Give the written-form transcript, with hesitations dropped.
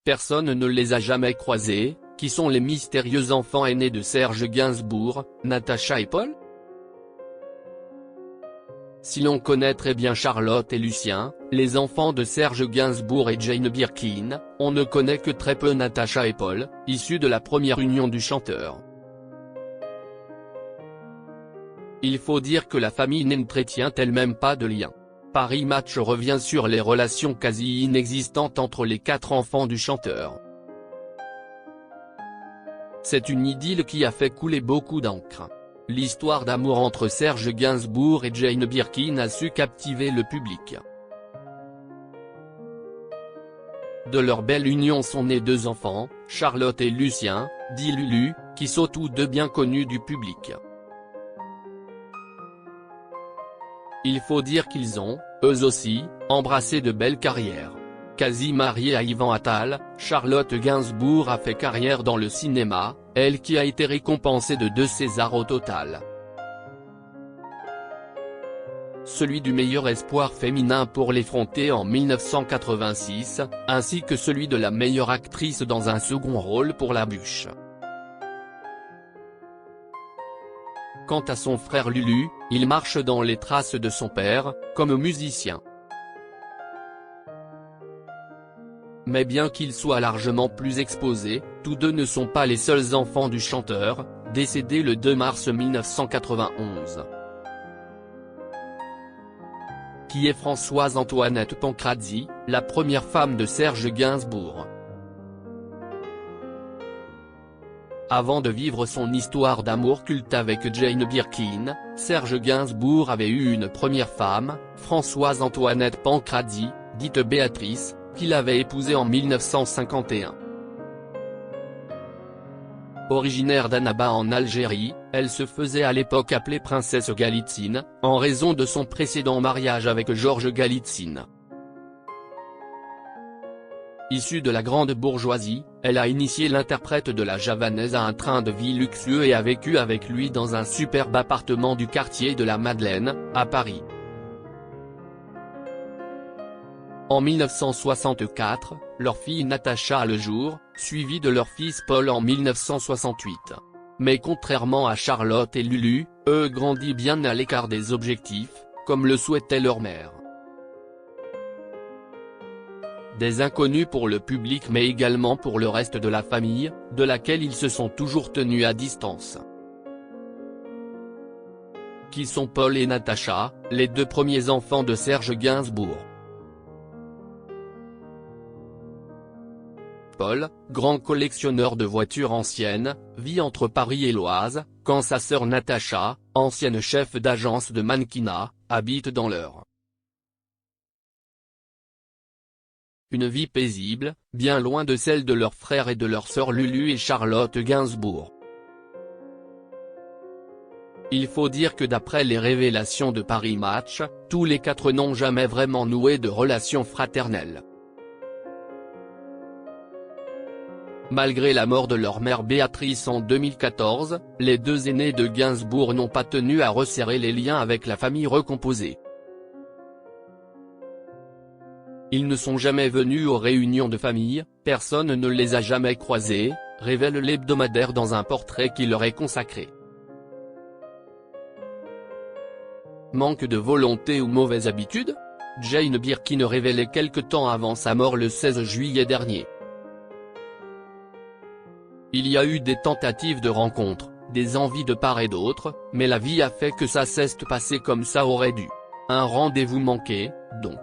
personne ne les a jamais croisés. Qui sont les mystérieux enfants aînés de Serge Gainsbourg, Natacha et Paul? Si l'on connaît très bien Charlotte et Lucien, les enfants de Serge Gainsbourg et Jane Birkin, on ne connaît que très peu Natacha et Paul, issus de la première union du chanteur. Il faut dire que la famille n'entretient elle-même pas de lien. Paris Match revient sur les relations quasi inexistantes entre les 4 enfants du chanteur. C'est une idylle qui a fait couler beaucoup d'encre. L'histoire d'amour entre Serge Gainsbourg et Jane Birkin a su captiver le public. De leur belle union sont nés 2 enfants, Charlotte et Lucien, dit Lulu, qui sont tous 2 bien connus du public. Il faut dire qu'ils ont, eux aussi, embrassé de belles carrières. Quasi mariée à Yvan Attal, Charlotte Gainsbourg a fait carrière dans le cinéma, elle qui a été récompensée de 2 Césars au total. Celui du meilleur espoir féminin pour l'effronter en 1986, ainsi que celui de la meilleure actrice dans un second rôle pour La Bûche. Quant à son frère Lulu, il marche dans les traces de son père, comme musicien. Mais bien qu'ils soient largement plus exposés, tous 2 ne sont pas les seuls enfants du chanteur, décédé le 2 mars 1991. Qui est Françoise-Antoinette Pancrazzi, la première femme de Serge Gainsbourg. Avant de vivre son histoire d'amour culte avec Jane Birkin, Serge Gainsbourg avait eu une première femme, Françoise-Antoinette Pancrazzi, dite Béatrice, qu'il avait épousée en 1951. Originaire d'Annaba en Algérie, elle se faisait à l'époque appeler Princesse Galitzine, en raison de son précédent mariage avec Georges Galitzine. Issue de la grande bourgeoisie, elle a initié l'interprète de la javanaise à un train de vie luxueux et a vécu avec lui dans un superbe appartement du quartier de la Madeleine, à Paris. En 1964, leur fille Natacha a le jour, suivie de leur fils Paul en 1968. Mais contrairement à Charlotte et Lulu, eux grandissent bien à l'écart des objectifs, comme le souhaitait leur mère. Des inconnus pour le public mais également pour le reste de la famille, de laquelle ils se sont toujours tenus à distance. Qui sont Paul et Natacha, les 2 premiers enfants de Serge Gainsbourg. Paul, grand collectionneur de voitures anciennes, vit entre Paris et l'Oise, quand sa sœur Natacha, ancienne chef d'agence de mannequinat, habite dans l'Eure. Une vie paisible, bien loin de celle de leurs frères et de leurs sœurs Lulu et Charlotte Gainsbourg. Il faut dire que d'après les révélations de Paris Match, tous les 4 n'ont jamais vraiment noué de relation fraternelle. Malgré la mort de leur mère Béatrice en 2014, les 2 aînés de Gainsbourg n'ont pas tenu à resserrer les liens avec la famille recomposée. Ils ne sont jamais venus aux réunions de famille, personne ne les a jamais croisés, révèle l'hebdomadaire dans un portrait qui leur est consacré. Manque de volonté ou mauvaise habitude? Jane Birkin révélait quelque temps avant sa mort le 16 juillet dernier. Il y a eu des tentatives de rencontres, des envies de part et d'autre, mais la vie a fait que ça s'est passé comme ça aurait dû. Un rendez-vous manqué, donc.